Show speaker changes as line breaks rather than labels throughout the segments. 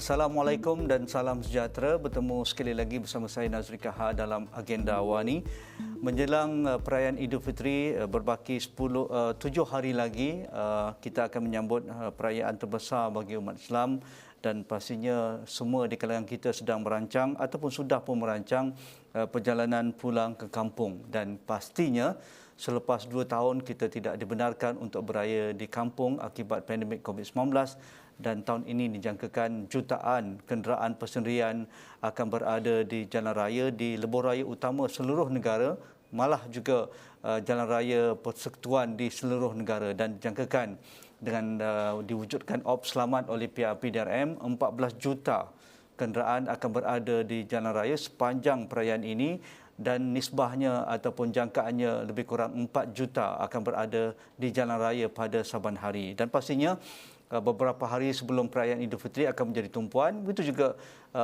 Assalamualaikum dan salam sejahtera. Bertemu sekali lagi bersama saya Nazri Kahar dalam Agenda Wani. Menjelang perayaan Aidilfitri berbaki 7 hari lagi, kita akan menyambut perayaan terbesar bagi umat Islam, dan pastinya semua di kalangan kita sedang merancang ataupun sudah pun merancang perjalanan pulang ke kampung. Dan pastinya selepas 2 tahun kita tidak dibenarkan untuk beraya di kampung akibat pandemik COVID-19, dan tahun ini dijangkakan jutaan kenderaan persendirian akan berada di jalan raya, di lebuh raya utama seluruh negara, malah juga jalan raya persekutuan di seluruh negara, dan dijangkakan dengan diwujudkan op selamat oleh pihak PDRM, 14 juta kenderaan akan berada di jalan raya sepanjang perayaan ini, dan nisbahnya ataupun jangkaannya lebih kurang 4 juta akan berada di jalan raya pada saban hari. Dan pastinya beberapa hari sebelum perayaan Aidilfitri akan menjadi tumpuan, begitu juga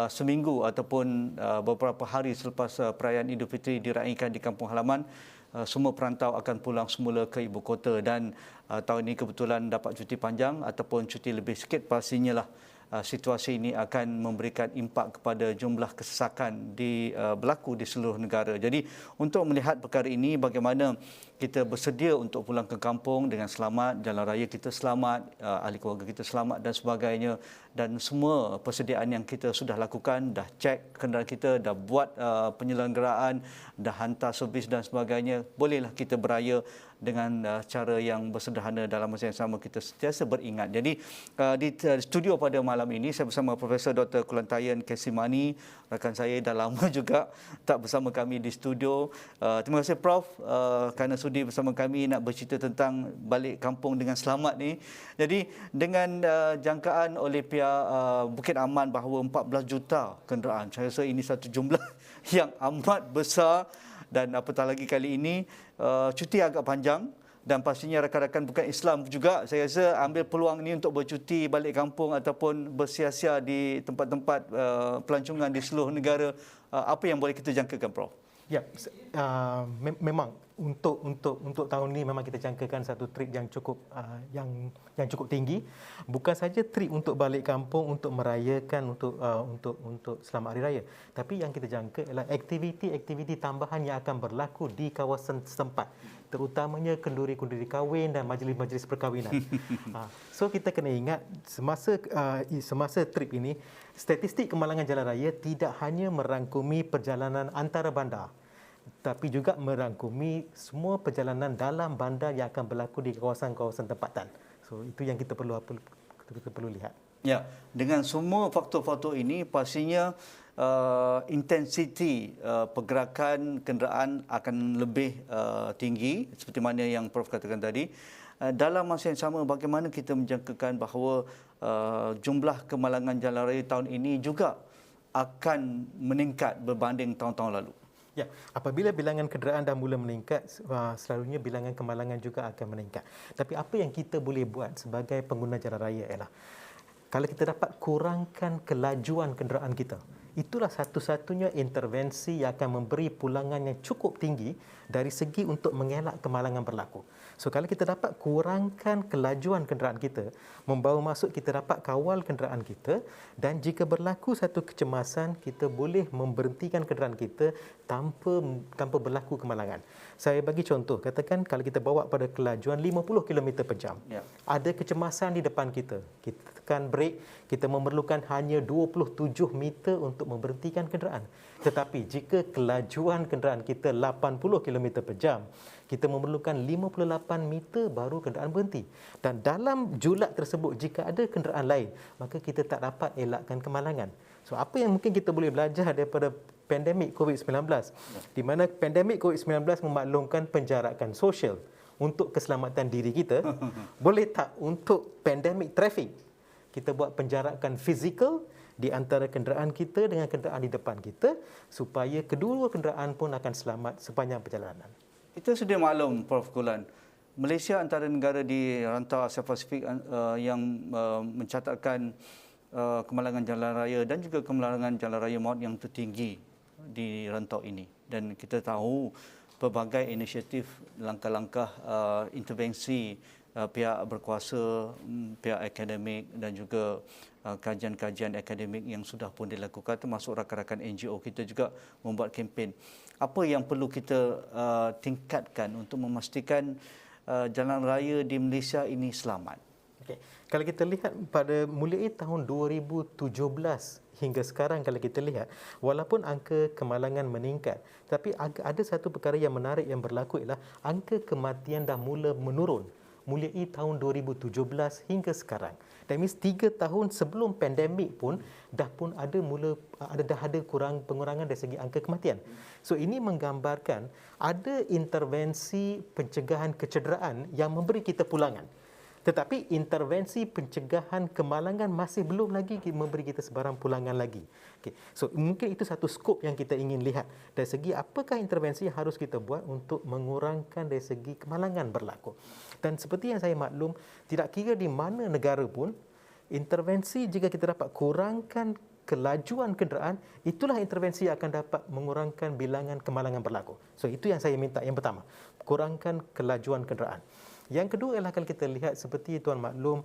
seminggu ataupun beberapa hari selepas perayaan Aidilfitri diraihkan di kampung halaman, semua perantau akan pulang semula ke ibu kota. Dan tahun ini kebetulan dapat cuti panjang ataupun cuti lebih sikit, pastinya lah situasi ini akan memberikan impak kepada jumlah kesesakan berlaku di seluruh negara. Jadi untuk melihat perkara ini, bagaimana kita bersedia untuk pulang ke kampung dengan selamat, jalan raya kita selamat, ahli keluarga kita selamat dan sebagainya, dan semua persediaan yang kita sudah lakukan, dah cek kenderaan kita, dah buat penyelenggaraan, dah hantar servis dan sebagainya, bolehlah kita beraya dengan cara yang bersederhana. Dalam masa yang sama kita sentiasa beringat. Jadi di studio pada malam ini saya bersama Profesor Dr. Kulantayan Kesimani, rakan saya dah lama juga tak bersama kami di studio. Terima kasih Prof kerana sudi bersama kami nak bercerita tentang balik kampung dengan selamat ni. Jadi dengan jangkaan oleh pihak Bukit Aman bahawa 14 juta kenderaan, saya rasa ini satu jumlah yang amat besar. Dan apatah lagi kali ini cuti agak panjang, dan pastinya rakan-rakan bukan Islam juga saya rasa ambil peluang ini untuk bercuti balik kampung ataupun bersia-sia di tempat-tempat pelancongan di seluruh negara. Apa yang boleh kita jangkakan, Prof?
Ya, memang untuk tahun ini memang kita jangkakan satu trip yang cukup yang cukup tinggi. Bukan saja trip untuk balik kampung untuk merayakan untuk selamat hari raya, tapi yang kita jangka adalah aktiviti tambahan yang akan berlaku di kawasan setempat, terutamanya kenduri-kenduri kahwin dan majlis-majlis perkahwinan. So kita kena ingat semasa trip ini, statistik kemalangan jalan raya tidak hanya merangkumi perjalanan antara bandar, tapi juga merangkumi semua perjalanan dalam bandar yang akan berlaku di kawasan-kawasan tempatan. So itu yang kita perlu lihat. Ya,
dengan semua faktor-faktor ini pastinya intensiti pergerakan kenderaan akan lebih tinggi seperti mana yang Prof katakan tadi. Dalam masa yang sama, bagaimana kita menjangkakan bahawa jumlah kemalangan jalan raya tahun ini juga akan meningkat berbanding tahun-tahun lalu?
Ya, apabila bilangan kenderaan dah mula meningkat, selalunya bilangan kemalangan juga akan meningkat. Tapi apa yang kita boleh buat sebagai pengguna jalan raya ialah, kalau kita dapat kurangkan kelajuan kenderaan kita, itulah satu-satunya intervensi yang akan memberi pulangan yang cukup tinggi dari segi untuk mengelak kemalangan berlaku. So kalau kita dapat kurangkan kelajuan kenderaan kita, membawa maksud kita dapat kawal kenderaan kita, dan jika berlaku satu kecemasan, kita boleh memberhentikan kenderaan kita tanpa berlaku kemalangan. Saya bagi contoh, katakan kalau kita bawa pada kelajuan 50 km per jam, ada kecemasan di depan kita, kita tekan brake, kita memerlukan hanya 27 meter untuk memberhentikan kenderaan. Tetapi jika kelajuan kenderaan kita 80 km per jam, kita memerlukan 58 meter baru kenderaan berhenti. Dan dalam julat tersebut, jika ada kenderaan lain, maka kita tak dapat elakkan kemalangan. So apa yang mungkin kita boleh belajar daripada pandemik COVID-19, di mana pandemik COVID-19 memaklumkan penjarakan sosial untuk keselamatan diri kita, boleh tak untuk pandemik trafik kita buat penjarakan fizikal di antara kenderaan kita dengan kenderaan di depan kita, supaya kedua kenderaan pun akan selamat sepanjang perjalanan.
Itu sudah maklum, Prof Kulan. Malaysia antara negara di rantau Asia Pasifik yang mencatatkan kemalangan jalan raya dan juga kemalangan jalan raya maut yang tertinggi di rantau ini. Dan kita tahu pelbagai inisiatif, langkah-langkah intervensi pihak berkuasa, pihak akademik dan juga kajian-kajian akademik yang sudah pun dilakukan, termasuk rakan-rakan NGO kita juga membuat kempen. Apa yang perlu kita tingkatkan untuk memastikan jalan raya di Malaysia ini selamat?
Okay. Kalau kita lihat pada mulai tahun 2017 hingga sekarang, kalau kita lihat, walaupun angka kemalangan meningkat, tapi ada satu perkara yang menarik yang berlaku ialah angka kematian dah mula menurun mulai tahun 2017 hingga sekarang. That means 3 tahun sebelum pandemik pun dah ada pengurangan dari segi angka kematian. So ini menggambarkan ada intervensi pencegahan kecederaan yang memberi kita pulangan. Tetapi intervensi pencegahan kemalangan masih belum lagi memberi kita sebarang pulangan lagi. Okay. So mungkin itu satu skop yang kita ingin lihat dari segi apakah intervensi yang harus kita buat untuk mengurangkan dari segi kemalangan berlaku. Dan seperti yang saya maklum, tidak kira di mana negara pun, intervensi jika kita dapat kurangkan kelajuan kenderaan, itulah intervensi yang akan dapat mengurangkan bilangan kemalangan berlaku. So itu yang saya minta yang pertama, kurangkan kelajuan kenderaan. Yang kedua ialah kalau kita lihat seperti tuan maklum,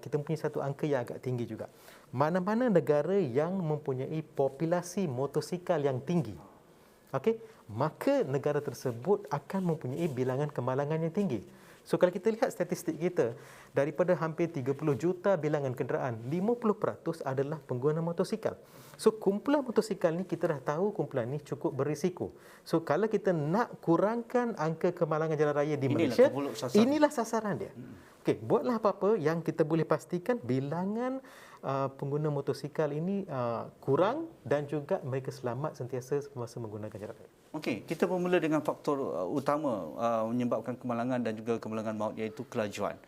kita mempunyai satu angka yang agak tinggi juga. Mana-mana negara yang mempunyai populasi motosikal yang tinggi, okey, maka negara tersebut akan mempunyai bilangan kemalangan yang tinggi. So kalau kita lihat statistik kita, daripada hampir 30 juta bilangan kenderaan, 50% adalah pengguna motosikal. So kumpulan motosikal ni kita dah tahu kumpulan ni cukup berisiko. So kalau kita nak kurangkan angka kemalangan jalan raya di Malaysia, inilah sasaran dia. Okey, buatlah apa-apa yang kita boleh pastikan bilangan pengguna motosikal ini kurang dan juga mereka selamat sentiasa semasa menggunakan jalan raya.
Okey, kita bermula dengan faktor utama menyebabkan kemalangan dan juga kemalangan maut, iaitu kelajuan.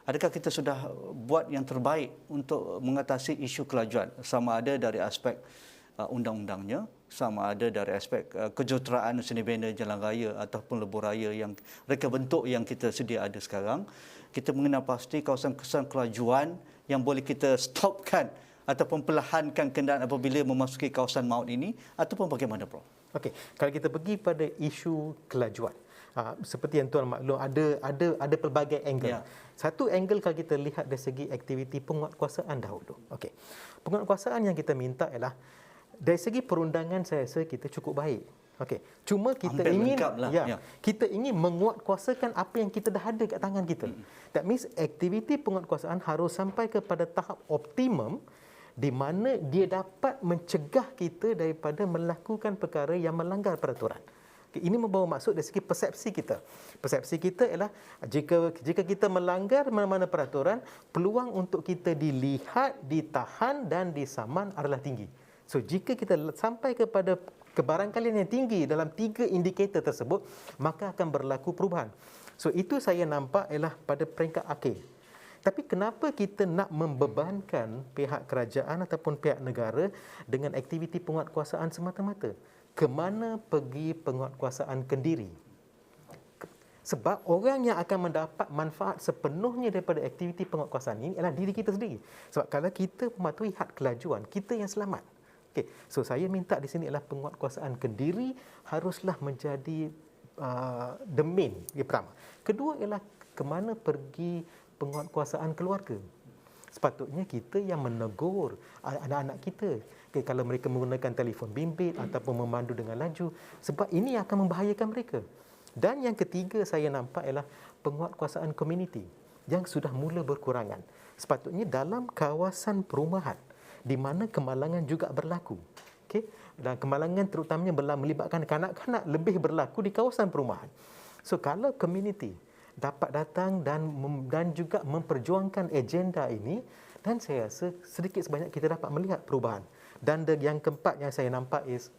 Adakah kita sudah buat yang terbaik untuk mengatasi isu kelajuan, sama ada dari aspek undang-undangnya, sama ada dari aspek kejuruteraan seni bina jalan raya ataupun lebuh raya yang reka bentuk yang kita sedia ada sekarang. Kita mengenal pasti kawasan-kawasan kelajuan yang boleh kita stopkan ataupun perlahankan kenderaan apabila memasuki kawasan maut ini, ataupun bagaimana, Prof?
Okey, kalau kita pergi pada isu kelajuan, seperti yang tuan maklum, ada pelbagai angle. Ya. Satu angle kalau kita lihat dari segi aktiviti penguatkuasaan dahulu. Okey, penguatkuasaan yang kita minta ialah dari segi perundangan saya rasa kita cukup baik. Okey, cuma kita kita ingin menguatkuasakan apa yang kita dah ada kat tangan kita. That means aktiviti penguatkuasaan harus sampai kepada tahap optimum di mana dia dapat mencegah kita daripada melakukan perkara yang melanggar peraturan. Ini membawa maksud dari segi persepsi kita. Persepsi kita ialah jika kita melanggar mana-mana peraturan, peluang untuk kita dilihat, ditahan dan disaman adalah tinggi. So jika kita sampai kepada kebarangkalian yang tinggi dalam 3 indikator tersebut, maka akan berlaku perubahan. So itu saya nampak ialah pada peringkat akhir. Tapi kenapa kita nak membebankan pihak kerajaan ataupun pihak negara dengan aktiviti penguatkuasaan semata-mata? Kemana pergi penguatkuasaan kendiri? Sebab orang yang akan mendapat manfaat sepenuhnya daripada aktiviti penguatkuasaan ini adalah diri kita sendiri. Sebab kalau kita mematuhi had kelajuan, kita yang selamat. Okay. So saya minta di sini adalah penguatkuasaan kendiri haruslah menjadi the main yang pertama. Kedua ialah kemana pergi penguatkuasaan keluarga. Sepatutnya kita yang menegur anak-anak kita kalau mereka menggunakan telefon bimbit ataupun memandu dengan laju, sebab ini akan membahayakan mereka. Dan yang ketiga saya nampak ialah penguatkuasaan komuniti yang sudah mula berkurangan. Sepatutnya dalam kawasan perumahan di mana kemalangan juga berlaku. Okey, dan kemalangan terutamanya melibatkan kanak-kanak lebih berlaku di kawasan perumahan. So kalau komuniti dapat datang dan juga memperjuangkan agenda ini, dan saya rasa sedikit sebanyak kita dapat melihat perubahan. Dan yang keempat yang saya nampak is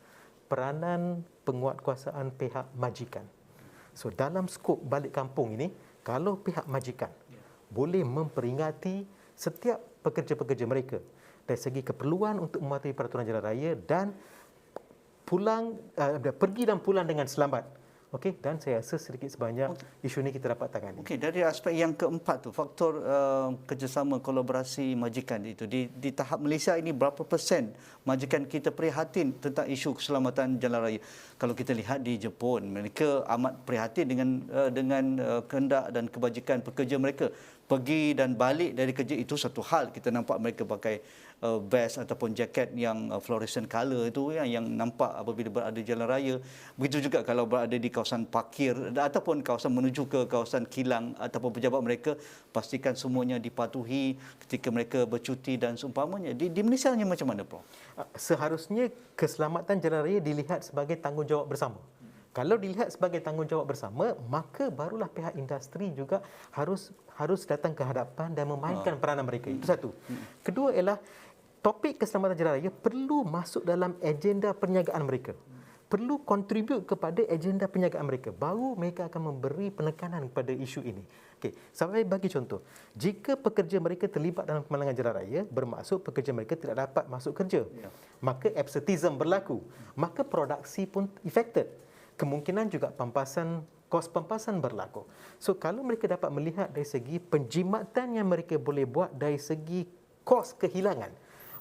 peranan penguatkuasaan pihak majikan. So dalam skop balik kampung ini, kalau pihak majikan boleh memperingati setiap pekerja-pekerja mereka dari segi keperluan untuk mematuhi peraturan jalan raya dan pergi dan pulang dengan selamat. Okey, dan saya rasa sedikit sebanyak isu ini kita dapat tangani.
Okey, dari aspek yang keempat tu, faktor kerjasama kolaborasi majikan itu di tahap Malaysia ini berapa persen majikan kita prihatin tentang isu keselamatan jalan raya? Kalau kita lihat di Jepun, mereka amat prihatin dengan kehendak dan kebajikan pekerja mereka. Pergi dan balik dari kerja itu satu hal, kita nampak mereka pakai vest ataupun jaket yang fluorescent color itu yang nampak apabila berada di jalan raya. Begitu juga kalau berada di kawasan parkir ataupun kawasan menuju ke kawasan kilang ataupun pejabat mereka, pastikan semuanya dipatuhi ketika mereka bercuti dan seumpamanya. Di Malaysia nya macam mana, Prof?
Seharusnya keselamatan jalan raya dilihat sebagai tanggungjawab bersama. Kalau dilihat sebagai tanggungjawab bersama, maka barulah pihak industri juga harus datang ke hadapan dan memainkan peranan mereka. Itu satu. Kedua ialah topik keselamatan jalan raya perlu masuk dalam agenda perniagaan mereka. Perlu kontribut kepada agenda perniagaan mereka. Baru mereka akan memberi penekanan kepada isu ini. Okey, saya bagi contoh. Jika pekerja mereka terlibat dalam kemalangan jalan raya, bermaksud pekerja mereka tidak dapat masuk kerja. Maka absenteeism berlaku. Maka produksi pun affected. Kemungkinan juga kos pempasan berlaku. So kalau mereka dapat melihat dari segi penjimatan yang mereka boleh buat dari segi kos kehilangan,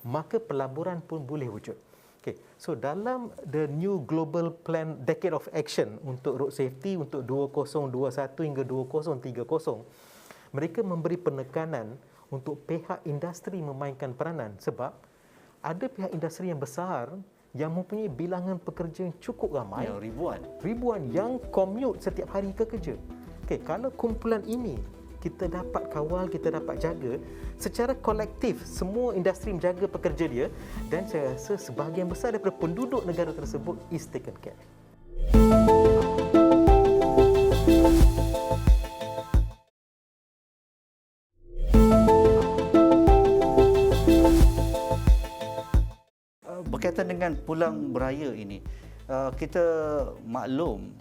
maka pelaburan pun boleh wujud. Okay. So dalam the new global plan decade of action untuk road safety untuk 2021 hingga 2030, mereka memberi penekanan untuk pihak industri memainkan peranan sebab ada pihak industri yang besar yang mempunyai bilangan pekerja yang cukup ramai,
Ya, ribuan
yang commute setiap hari ke kerja. Okey, kalau kumpulan ini kita dapat kawal, kita dapat jaga secara kolektif, semua industri menjaga pekerja dia, dan saya rasa sebahagian besar daripada penduduk negara tersebut is taken care.
Berkaitan dengan pulang beraya ini, kita maklum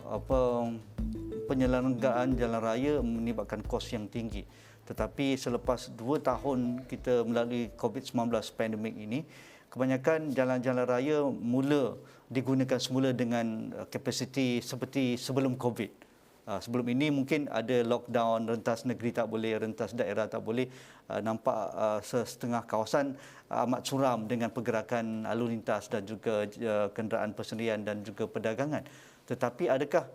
penyelenggaraan jalan raya menyebabkan kos yang tinggi. Tetapi selepas 2 tahun kita melalui COVID-19 pandemik ini, kebanyakan jalan-jalan raya mula digunakan semula dengan kapasiti seperti sebelum COVID. Sebelum ini mungkin ada lockdown, rentas negeri tak boleh, rentas daerah tak boleh. Nampak setengah kawasan amat suram dengan pergerakan lalu lintas dan juga kenderaan persendirian dan juga perdagangan. Tetapi adakah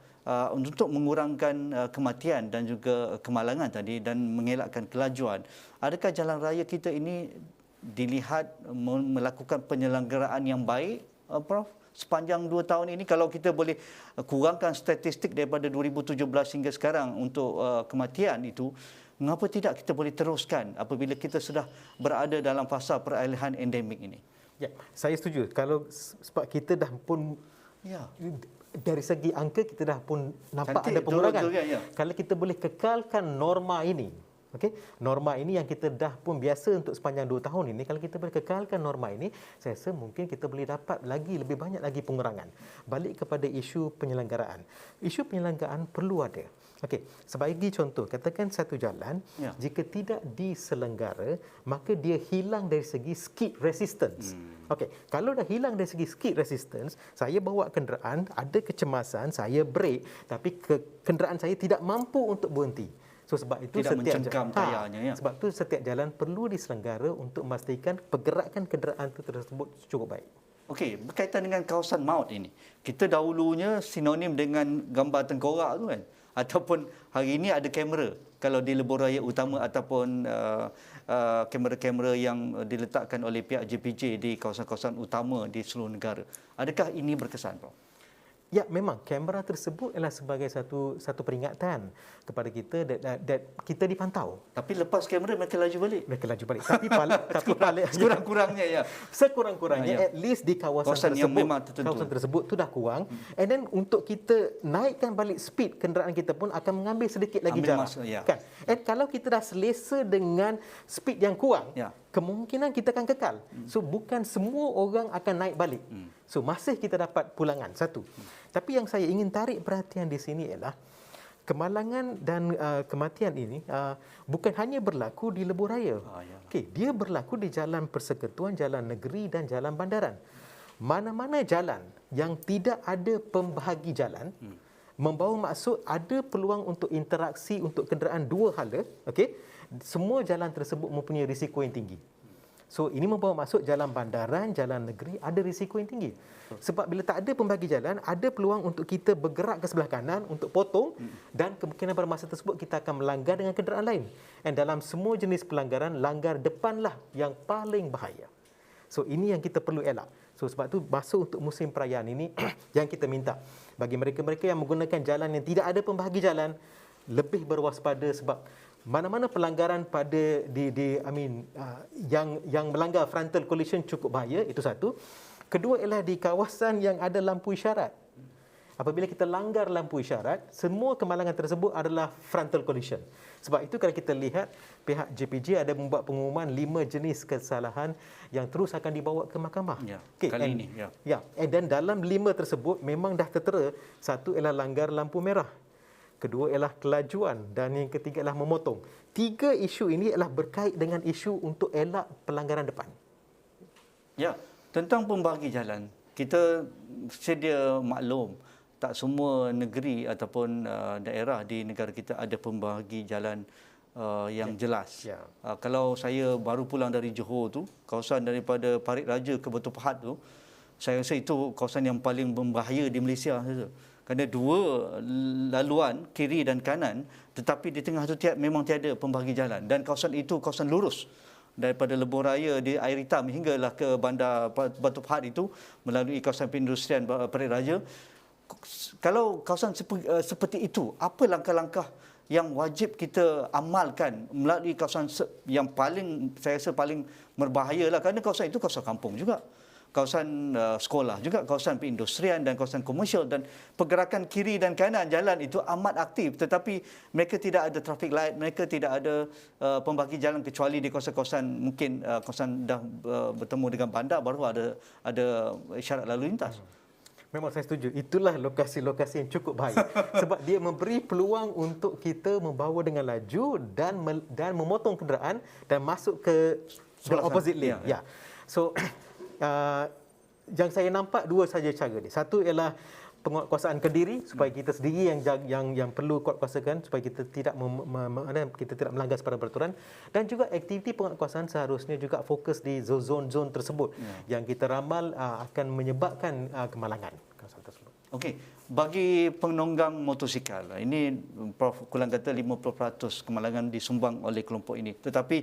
untuk mengurangkan kematian dan juga kemalangan tadi dan mengelakkan kelajuan, adakah jalan raya kita ini dilihat melakukan penyelenggaraan yang baik, Prof? Sepanjang 2 tahun ini, kalau kita boleh kurangkan statistik daripada 2017 hingga sekarang untuk kematian itu, mengapa tidak kita boleh teruskan apabila kita sudah berada dalam fasa peralihan endemik ini?
Ya, saya setuju. Kalau sebab kita dah pun dari segi angka kita dah pun nampak ada pengurangan. Kalau kita boleh kekalkan norma ini, okey, norma ini yang kita dah pun biasa untuk sepanjang 2 tahun ini, kalau kita boleh kekalkan norma ini, saya rasa mungkin kita boleh dapat lebih banyak lagi pengurangan. Balik kepada isu penyelenggaraan. Isu penyelenggaraan perlu ada. Okey, sebagai contoh, katakan satu jalan, jika tidak diselenggara, maka dia hilang dari segi skid resistance. Okey, kalau dah hilang dari segi skid resistance, saya bawa kenderaan, ada kecemasan, saya brake, tapi kenderaan saya tidak mampu untuk berhenti. So sebab itu
tidak mencengkam tayarnya,
sebab itu setiap jalan perlu diselenggara untuk memastikan pergerakan kenderaan tersebut cukup baik.
Okey, berkaitan dengan kawasan maut ini, kita dahulunya sinonim dengan gambar tengkorak tu kan, ataupun hari ini ada kamera kalau di lebuh raya utama ataupun kamera-kamera yang diletakkan oleh pihak JPJ di kawasan-kawasan utama di seluruh negara. Adakah ini berkesan, Prof?
Ya, memang kamera tersebut adalah sebagai satu peringatan kepada kita that kita dipantau.
Tapi lepas kamera mereka laju balik.
Tapi
sekurang-kurangnya
sekurang-kurangnya at least di kawasan tersebut,
yang memang tertentu.
Kawasan tersebut tu dah kurang. And then untuk kita naikkan balik speed kenderaan kita pun akan mengambil sedikit lagi jarak. Kan? And kalau kita dah selesa dengan speed yang kurang, kemungkinan kita akan kekal. So bukan semua orang akan naik balik. So masih kita dapat pulangan satu. Tapi yang saya ingin tarik perhatian di sini ialah kemalangan dan kematian ini bukan hanya berlaku di lebuh raya. Okey, dia berlaku di jalan persekutuan, jalan negeri dan jalan bandaran. Mana-mana jalan yang tidak ada pembahagi jalan, membawa maksud ada peluang untuk interaksi untuk kenderaan dua hala, okey. Semua jalan tersebut mempunyai risiko yang tinggi. So ini membawa maksud jalan bandaran, jalan negeri ada risiko yang tinggi. Sebab bila tak ada pembagi jalan, ada peluang untuk kita bergerak ke sebelah kanan untuk potong dan kemungkinan pada masa tersebut kita akan melanggar dengan kenderaan lain. Dan dalam semua jenis pelanggaran, langgar depanlah yang paling bahaya. So ini yang kita perlu elak. So sebab tu masuk untuk musim perayaan ini yang kita minta bagi mereka-mereka yang menggunakan jalan yang tidak ada pembahagi jalan lebih berwaspada sebab mana-mana pelanggaran pada yang melanggar frontal collision cukup bahaya, itu satu. Kedua ialah di kawasan yang ada lampu isyarat. Apabila kita langgar lampu isyarat, semua kemalangan tersebut adalah frontal collision. Sebab itu kalau kita lihat pihak JPJ ada membuat pengumuman 5 jenis kesalahan yang terus akan dibawa ke mahkamah.
Ya, kali ini.
Dan dalam 5 tersebut memang dah tertera. Satu ialah langgar lampu merah. Kedua ialah kelajuan dan yang ketiga ialah memotong. 3 isu ini ialah berkait dengan isu untuk elak pelanggaran depan.
Ya, tentang pembagi jalan, kita sedia maklum tak semua negeri ataupun daerah di negara kita ada pembagi jalan yang jelas. Kalau saya baru pulang dari Johor tu, kawasan daripada Parit Raja ke Batu Pahat tu, saya rasa itu kawasan yang paling berbahaya di Malaysia. Kerana dua laluan, kiri dan kanan, tetapi di tengah tu memang tiada pembagi jalan. Dan kawasan itu kawasan lurus. Daripada Lebuh Raya di Air Hitam hinggalah ke bandar Batu Pahat itu melalui kawasan perindustrian Parit Raja. Kalau kawasan seperti itu, apa langkah-langkah yang wajib kita amalkan melalui kawasan yang paling, saya rasa paling berbahaya lah, kerana kawasan itu kawasan kampung juga, kawasan sekolah juga, kawasan perindustrian dan kawasan komersial, dan pergerakan kiri dan kanan jalan itu amat aktif, tetapi mereka tidak ada traffic light, mereka tidak ada pembagi jalan kecuali di kawasan-kawasan mungkin kawasan dah bertemu dengan bandar baru ada isyarat lalu lintas.
Memang saya setuju. Itulah lokasi-lokasi yang cukup bahaya. Sebab dia memberi peluang untuk kita membawa dengan laju dan memotong kenderaan dan masuk ke opposite lane. Ya. So yang saya nampak dua saja cara dia. Satu ialah penguatkuasaan ke diri supaya kita sendiri yang perlu kuatkuasakan supaya kita tidak melanggar sebarang peraturan, dan juga aktiviti penguatkuasaan seharusnya juga fokus di zon-zon tersebut yang kita ramal akan menyebabkan kemalangan kawasan tersebut. Okey,
bagi penunggang motosikal, ini Prof Kulang kata 50% kemalangan disumbang oleh kelompok ini. Tetapi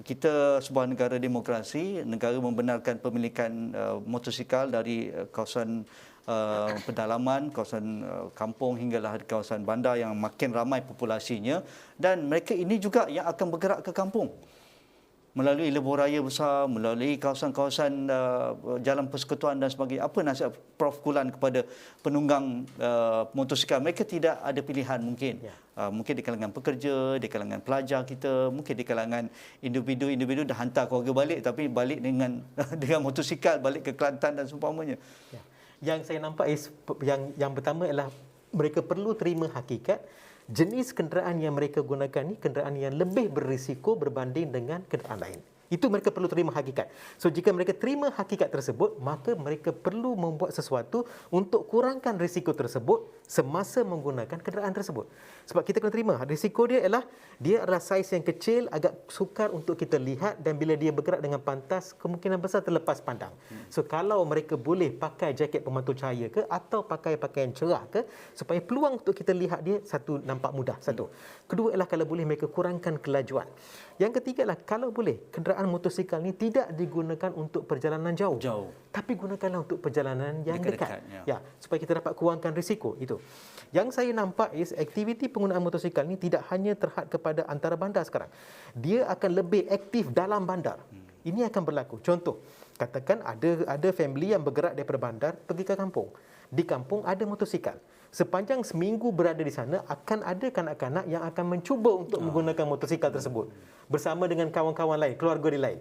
kita sebuah negara demokrasi, negara membenarkan pemilikan motosikal dari kawasan pedalaman, kawasan kampung hinggalah kawasan bandar yang makin ramai populasinya, dan mereka ini juga yang akan bergerak ke kampung melalui lebuh raya besar, melalui kawasan-kawasan jalan persekutuan dan sebagainya. Apa nasihat Prof Kulan kepada penunggang motosikal? Mereka tidak ada pilihan mungkin. Mungkin di kalangan pekerja, di kalangan pelajar kita, mungkin di kalangan individu dah hantar keluarga balik, tapi balik dengan motosikal, balik ke Kelantan dan seumpamanya.
Yang saya nampak yang pertama ialah mereka perlu terima hakikat jenis kenderaan yang mereka gunakan ni kenderaan yang lebih berisiko berbanding dengan kenderaan lain. Itu mereka perlu terima hakikat. So jika mereka terima hakikat tersebut, maka mereka perlu membuat sesuatu untuk kurangkan risiko tersebut semasa menggunakan kenderaan tersebut. Sebab kita kena terima risiko dia adalah saiz yang kecil, agak sukar untuk kita lihat, dan bila dia bergerak dengan pantas, kemungkinan besar terlepas pandang. So kalau mereka boleh pakai jaket pemantul cahaya ke atau pakai pakaian cerah ke, supaya peluang untuk kita lihat dia satu nampak mudah. Satu. Kedua ialah kalau boleh mereka kurangkan kelajuan. Yang ketiga ialah kalau boleh kenderaan motosikal ni tidak digunakan untuk perjalanan jauh. Tapi gunakanlah untuk perjalanan yang dekat. Supaya kita dapat kurangkan risiko itu. Yang saya nampak aktiviti penggunaan motosikal ni tidak hanya terhad kepada antara bandar sekarang. Dia akan lebih aktif dalam bandar. Ini akan berlaku. Contoh, katakan ada family yang bergerak daripada bandar pergi ke kampung. Di kampung ada motosikal. Sepanjang seminggu berada di sana, akan ada kanak-kanak yang akan mencuba untuk menggunakan motosikal tersebut bersama dengan kawan-kawan lain, keluarga dia lain.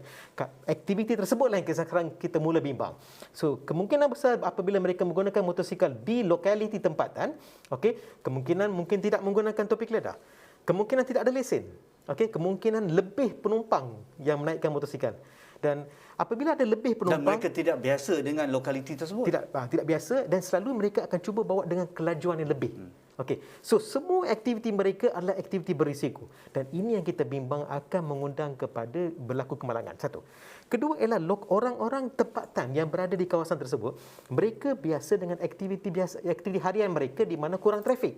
Aktiviti tersebutlah yang sekarang kita mula bimbang. So, kemungkinan besar apabila mereka menggunakan motosikal di lokaliti tempatan, kemungkinan mungkin tidak menggunakan topik ledah. Kemungkinan tidak ada lesen. Kemungkinan lebih penumpang yang menaikkan motosikal. Dan apabila ada lebih penumpang,
dan mereka tidak biasa dengan lokaliti tersebut.
Tidak biasa, dan selalu mereka akan cuba bawa dengan kelajuan yang lebih. Okey, so semua aktiviti mereka adalah aktiviti berisiko dan ini yang kita bimbang akan mengundang kepada berlaku kemalangan. Satu. Kedua ialah orang-orang tempatan yang berada di kawasan tersebut, mereka biasa dengan aktiviti harian mereka di mana kurang trafik.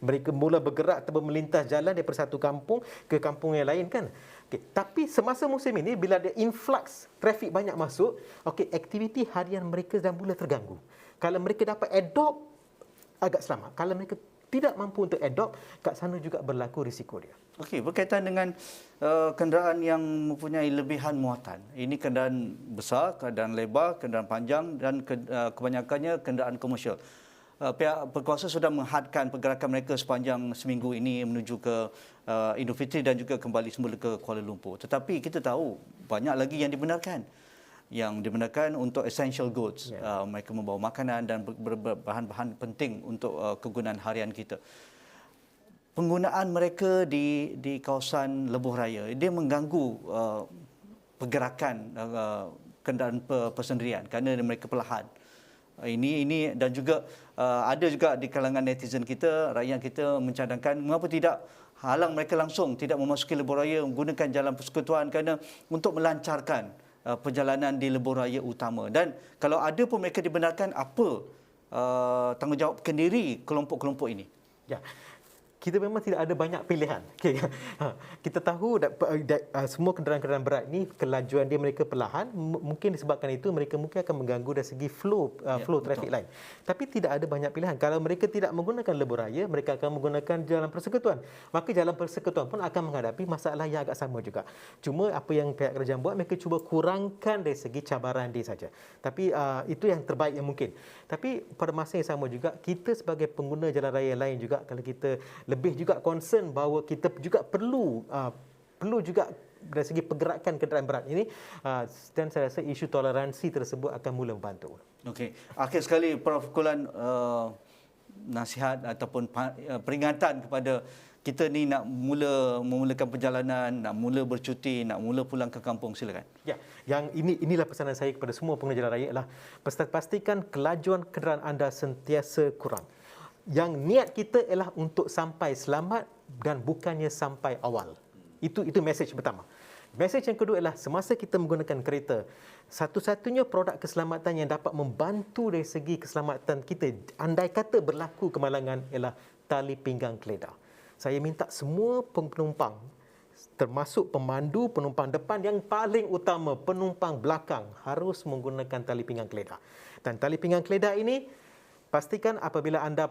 Mereka mula bergerak atau melintas jalan daripada satu kampung ke kampung yang lain kan. Okay. Tapi semasa musim ini bila ada influx trafik banyak masuk, aktiviti harian mereka dah mula terganggu. Kalau mereka dapat adopt agak selamat. Kalau mereka tidak mampu untuk adopt, kat sana juga berlaku risiko dia.
Okey, berkaitan dengan kenderaan yang mempunyai lebihan muatan. Ini kenderaan besar, kenderaan lebar, kenderaan panjang dan kebanyakannya kenderaan komersial. Pihak berkuasa sudah menghadkan pergerakan mereka sepanjang seminggu ini menuju ke Idul Fitri dan juga kembali semula ke Kuala Lumpur. Tetapi kita tahu banyak lagi yang dibenarkan. Yang dibenarkan untuk essential goods. Mereka membawa makanan dan bahan-bahan penting untuk kegunaan harian kita. Penggunaan mereka di kawasan lebuh raya, dia mengganggu pergerakan kenderaan persendirian kerana mereka perlahan. Ini dan juga ada juga di kalangan netizen kita, rakyat kita mencadangkan mengapa tidak halang mereka langsung tidak memasuki lebuh raya menggunakan jalan persekutuan kerana untuk melancarkan perjalanan di lebuh raya utama. Dan kalau ada pun mereka dibenarkan, apa tanggungjawab kendiri kelompok-kelompok ini?
Ya. Kita memang tidak ada banyak pilihan. Okay. Kita tahu semua kenderaan-kenderaan berat ini kelajuan dia mereka perlahan. Mungkin disebabkan itu mereka mungkin akan mengganggu dari segi flow traffic lain. Tapi tidak ada banyak pilihan. Kalau mereka tidak menggunakan lebuh raya, mereka akan menggunakan jalan persekutuan. Maka jalan persekutuan pun akan menghadapi masalah yang agak sama juga. Cuma apa yang pihak kerajaan buat, mereka cuba kurangkan dari segi cabaran dia saja. Tapi itu yang terbaik yang mungkin. Tapi pada masa yang sama juga, kita sebagai pengguna jalan raya lain juga, kalau kita lebih juga concern bahawa kita juga perlu juga dari segi pergerakan kenderaan berat ini, dan saya rasa isu toleransi tersebut akan mula membantu.
Okey, akhir sekali Prof Kulan, nasihat ataupun peringatan kepada kita ni nak memulakan perjalanan, nak mula bercuti, nak mula pulang ke kampung, silakan.
Ya, yang inilah pesanan saya kepada semua pengguna jalan raya ialah pastikan kelajuan kenderaan anda sentiasa kurang. Yang niat kita ialah untuk sampai selamat dan bukannya sampai awal. Itu mesej pertama. Mesej yang kedua ialah semasa kita menggunakan kereta, satu-satunya produk keselamatan yang dapat membantu dari segi keselamatan kita, andai kata berlaku kemalangan, ialah tali pinggang keledar. Saya minta semua penumpang, termasuk pemandu, penumpang depan, yang paling utama penumpang belakang, harus menggunakan tali pinggang keledar. Dan tali pinggang keledar ini, pastikan apabila anda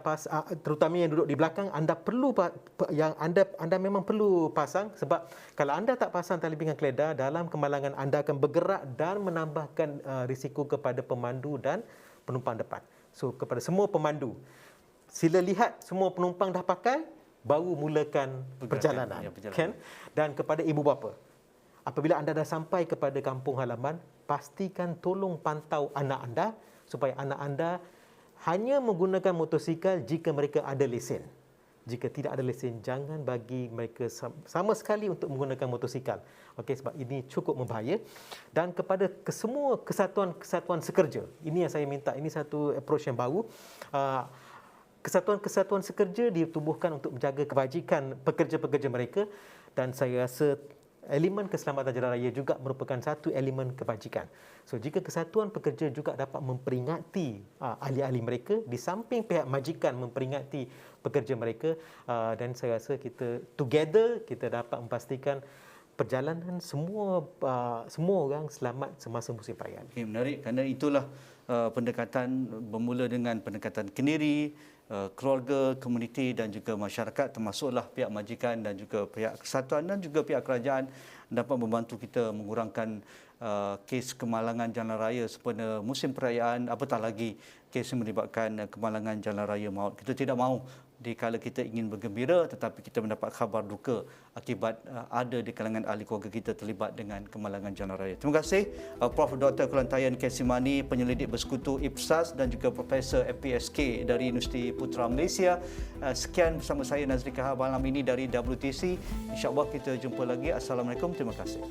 terutama yang duduk di belakang, anda memang perlu pasang, sebab kalau anda tak pasang tali pinggang keledar, dalam kemalangan anda akan bergerak dan menambahkan risiko kepada pemandu dan penumpang depan. So kepada semua pemandu, sila lihat semua penumpang dah pakai, baru mulakan perjalanan. Kan? Dan kepada ibu bapa, apabila anda dah sampai kepada kampung halaman, pastikan tolong pantau anak anda supaya anak anda hanya menggunakan motosikal jika mereka ada lesen. Jika tidak ada lesen, jangan bagi mereka sama sekali untuk menggunakan motosikal. Okey, sebab ini cukup membahaya. Dan kepada semua kesatuan-kesatuan sekerja, ini yang saya minta, ini satu approach yang baru. Kesatuan-kesatuan sekerja ditubuhkan untuk menjaga kebajikan pekerja-pekerja mereka, dan saya rasa elemen keselamatan jalan raya juga merupakan satu elemen kebajikan. So jika kesatuan pekerja juga dapat memperingati ahli-ahli mereka, di samping pihak majikan memperingati pekerja mereka, dan saya rasa kita together kita dapat memastikan perjalanan semua orang selamat semasa musim perayaan.
Okay, menarik, kerana itulah pendekatan bermula dengan pendekatan kendiri, keluarga, komuniti dan juga masyarakat, termasuklah pihak majikan dan juga pihak kesatuan dan juga pihak kerajaan dapat membantu kita mengurangkan kes kemalangan jalan raya sempena musim perayaan, apatah lagi kes yang melibatkan kemalangan jalan raya maut. Kita tidak mahu dikala kita ingin bergembira tetapi kita mendapat khabar duka akibat ada di kalangan ahli keluarga kita terlibat dengan kemalangan jalan raya. Terima kasih Prof Dr. Kulantayan Kesimani, penyelidik bersekutu IPSAS dan juga Profesor FPSK dari Universiti Putra Malaysia. Sekian bersama saya Nazri Kahar malam ini dari WTC. InsyaAllah kita jumpa lagi. Assalamualaikum. Terima kasih.